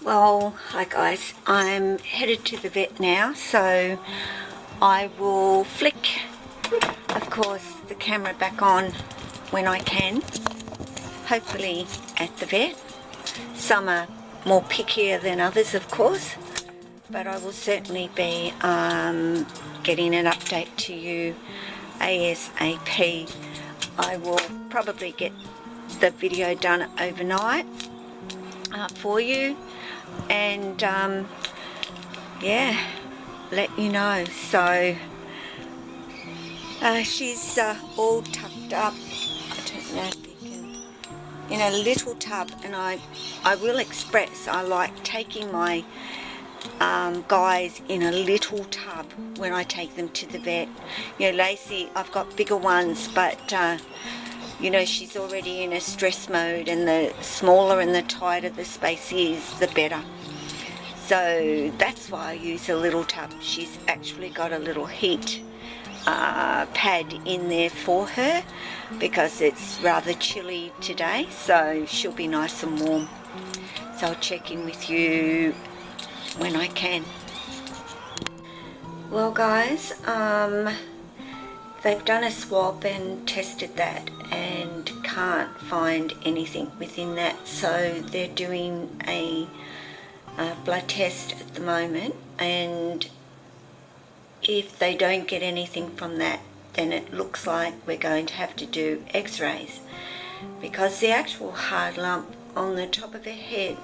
Well, hi guys, I'm headed to the vet now, so I will flick, of course, the camera back on when I can, hopefully at the vet. Some are more pickier than others, of course, but I will certainly be getting an update to you ASAP. I will probably get the video done overnight for you, and yeah, let you know. So she's all tucked up. I don't know if you can, in a little tub, and I will express I like taking my guys in a little tub when I take them to the vet. You know, Lacy, I've got bigger ones, but you know, she's already in a stress mode, and the smaller and the tighter the space is, the better. So that's why I use a little tub. She's actually got a little heat pad in there for her because it's rather chilly today, so she'll be nice and warm. So I'll check in with you when I can. Well guys, they've done a swab and tested that and can't find anything within that, so they're doing a blood test at the moment, and if they don't get anything from that, then it looks like we're going to have to do x-rays, because the actual hard lump on the top of her head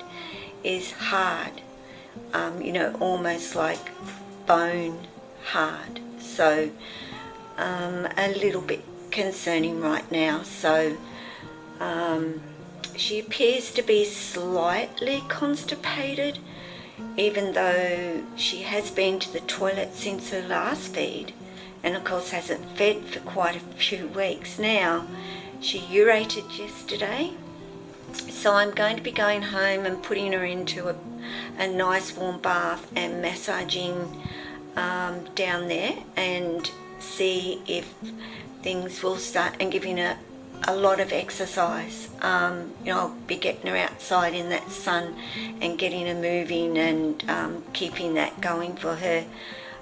is hard, you know, almost like bone hard. So a little bit concerning right now. So she appears to be slightly constipated, even though she has been to the toilet since her last feed, and of course hasn't fed for quite a few weeks now. She urated yesterday, so I'm going to be going home and putting her into a nice warm bath and massaging down there, and see if things will start, and giving her a lot of exercise. You know, I'll be getting her outside in that sun and getting her moving, and keeping that going for her.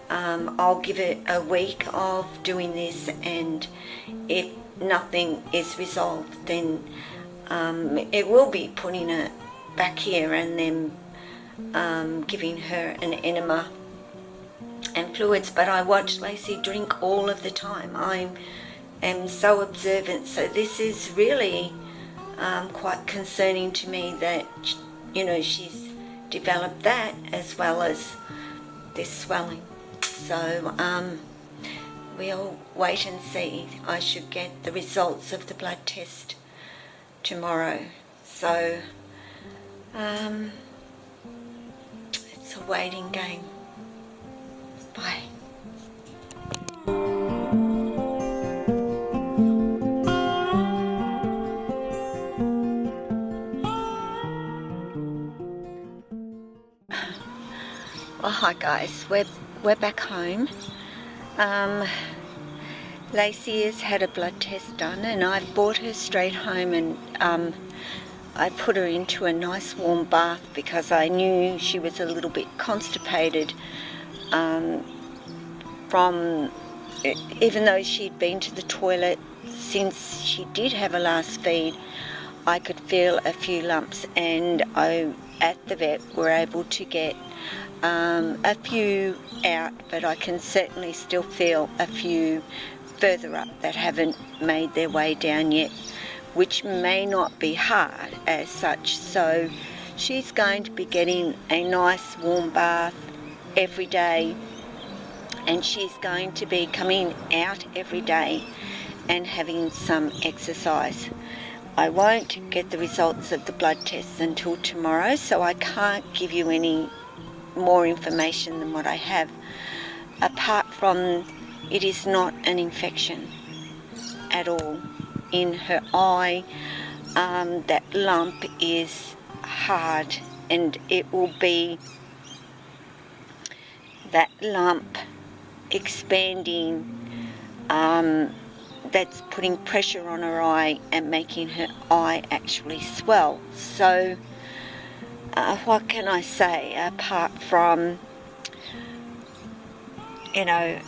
I'll give it a week of doing this, and if nothing is resolved, then it will be putting her back here and then giving her an enema and fluids. But I watch Lacy drink all of the time. I am so observant, so this is really quite concerning to me that, you know, she's developed that as well as this swelling. So we'll wait and see. I should get the results of the blood test tomorrow, so it's a waiting game. Bye. Well, hi guys, we're back home. Lacy has had a blood test done, and I brought her straight home, and I put her into a nice warm bath because I knew she was a little bit constipated from, even though she'd been to the toilet since she did have a last feed. I could feel a few lumps, and at the vet were able to get a few out, but I can certainly still feel a few further up that haven't made their way down yet, which may not be hard as such. So she's going to be getting a nice warm bath every day, and she's going to be coming out every day and having some exercise. I won't get the results of the blood tests until tomorrow, so I can't give you any more information than what I have, apart from it is not an infection at all in her eye. That lump is hard, and it will be that lump expanding, that's putting pressure on her eye and making her eye actually swell. So what can I say, apart from, you know,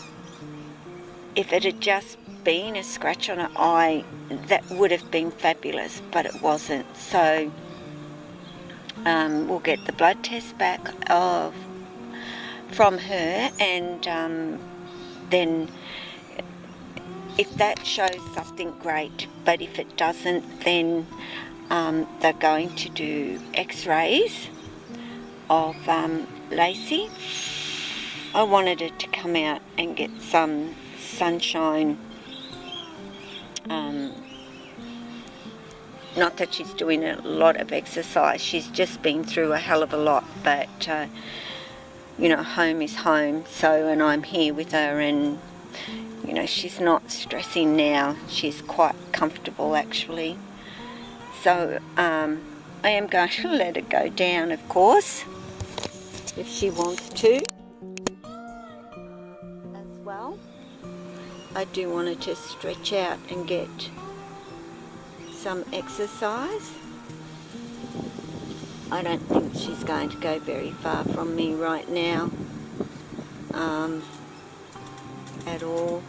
if it had just been a scratch on her eye, that would have been fabulous, but it wasn't. So we'll get the blood test back from her, and then if that shows something, great, but if it doesn't, then they're going to do x-rays of Lacy. I wanted her to come out and get some sunshine. Not that she's doing a lot of exercise, she's just been through a hell of a lot, but you know, home is home. So, and I'm here with her, and you know, she's not stressing now, she's quite comfortable actually. So I am going to let her go down, of course, if she wants to as well. I do want her to stretch out and get some exercise. I don't think she's going to go very far from me right now at all.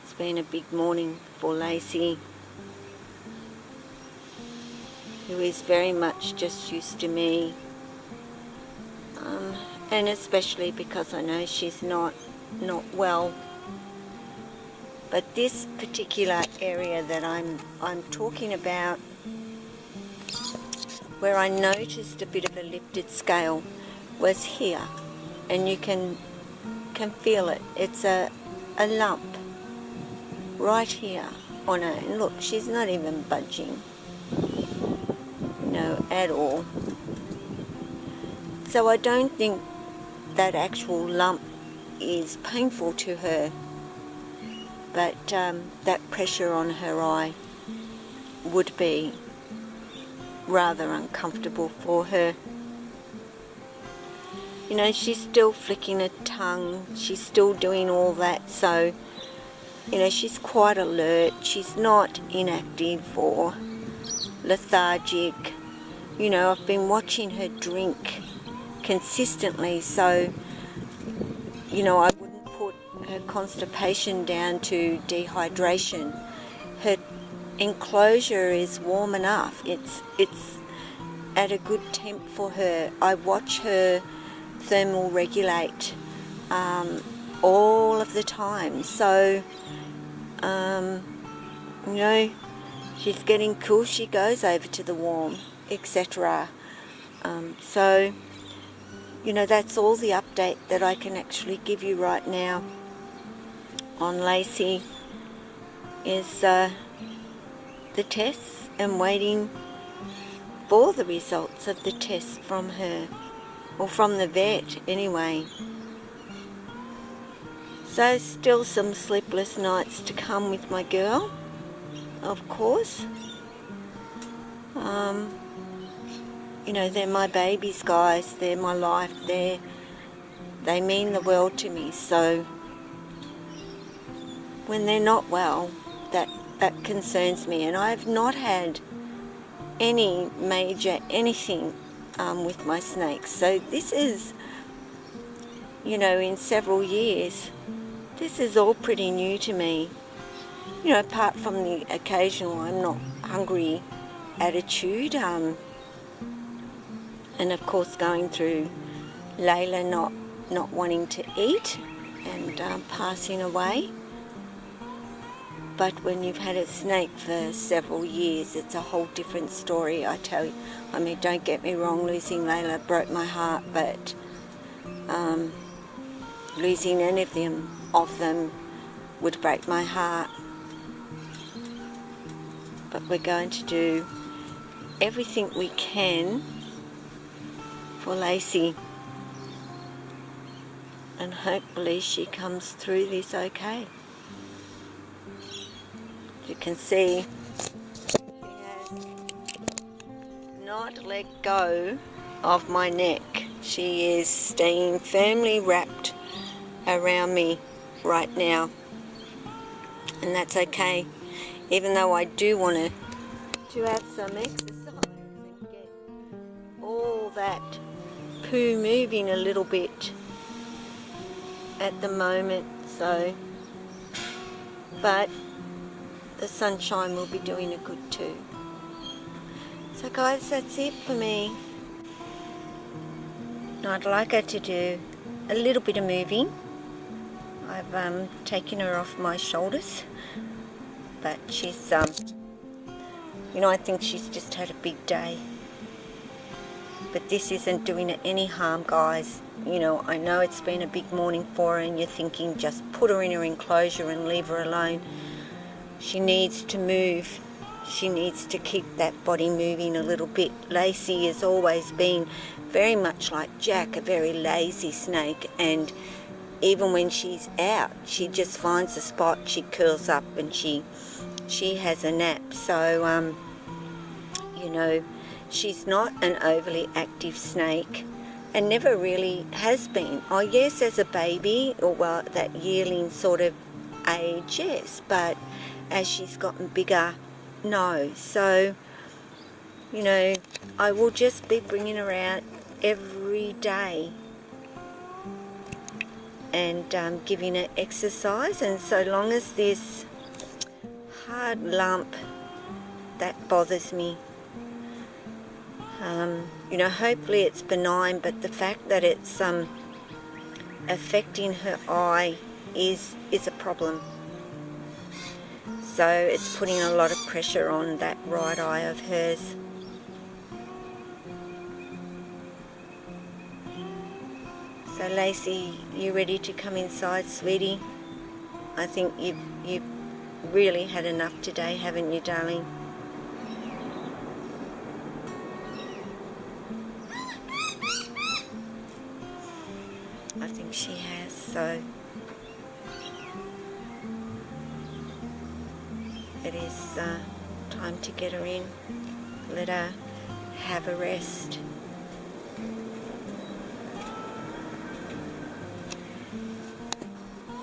It's been a big morning for Lacy, who is very much just used to me, and especially because I know she's not well. But this particular area that I'm talking about, where I noticed a bit of a lifted scale, was here, and you can feel it. It's a lump right here on her, and look, she's not even budging, no, at all. So I don't think that actual lump is painful to her, but that pressure on her eye would be rather uncomfortable for her. You know, she's still flicking her tongue, she's still doing all that, so you know, she's quite alert, she's not inactive or lethargic. You know, I've been watching her drink consistently, so you know, I wouldn't put her constipation down to dehydration. Her enclosure is warm enough, it's at a good temp for her. I watch her thermal regulate all of the time, so you know, she's getting cool, she goes over to the warm, etc. So you know, that's all the update that I can actually give you right now on Lacy, is the tests, and waiting for the results of the tests from her, or from the vet anyway. So still some sleepless nights to come with my girl, of course. You know, they're my babies, guys, they're my life, they mean the world to me. So when they're not well, that concerns me, and I've not had any major anything with my snakes. So this is, you know, in several years, this is all pretty new to me. You know, apart from the occasional I'm not hungry attitude, and of course going through Layla not wanting to eat and passing away. But when you've had a snake for several years, it's a whole different story, I tell you. I mean, don't get me wrong, losing Layla broke my heart, but losing any of them would break my heart. But we're going to do everything we can for Lacy, and hopefully she comes through this okay. You can see she has not let go of my neck. She is staying firmly wrapped around me right now, and that's okay, even though I do want to have some exercise and that poo moving a little bit at the moment, so, but the sunshine will be doing it good too. So guys, that's it for me. I'd like her to do a little bit of moving. I've taken her off my shoulders, but she's you know, I think she's just had a big day. But this isn't doing her any harm, guys. You know, I know it's been a big morning for her and you're thinking just put her in her enclosure and leave her alone. She needs to move. She needs to keep that body moving a little bit. Lacy has always been very much like Jack, a very lazy snake, and even when she's out, she just finds a spot, she curls up and she has a nap. So, you know, she's not an overly active snake and never really has been. Oh yes, as a baby, or well, that yearling sort of age, yes, but as she's gotten bigger, no. So, you know, I will just be bringing her out every day and giving her exercise, and so long as this hard lump that bothers me, you know, hopefully it's benign, but the fact that it's affecting her eye is a problem. So it's putting a lot of pressure on that right eye of hers. So Lacy, you ready to come inside, sweetie? I think you've really had enough today, haven't you, darling? I think she has, so it is time to get her in, let her have a rest.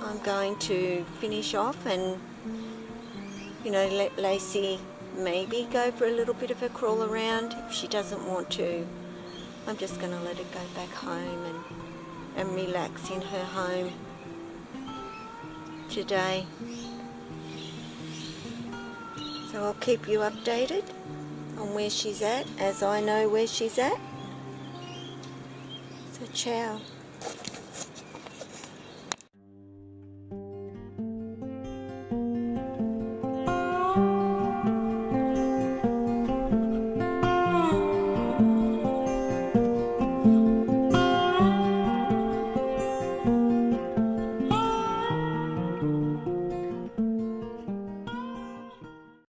I'm going to finish off and, you know, let Lacy maybe go for a little bit of a crawl around. If she doesn't want to, I'm just going to let her go back home and relax in her home today. So I'll keep you updated on where she's at, as I know where she's at. So ciao.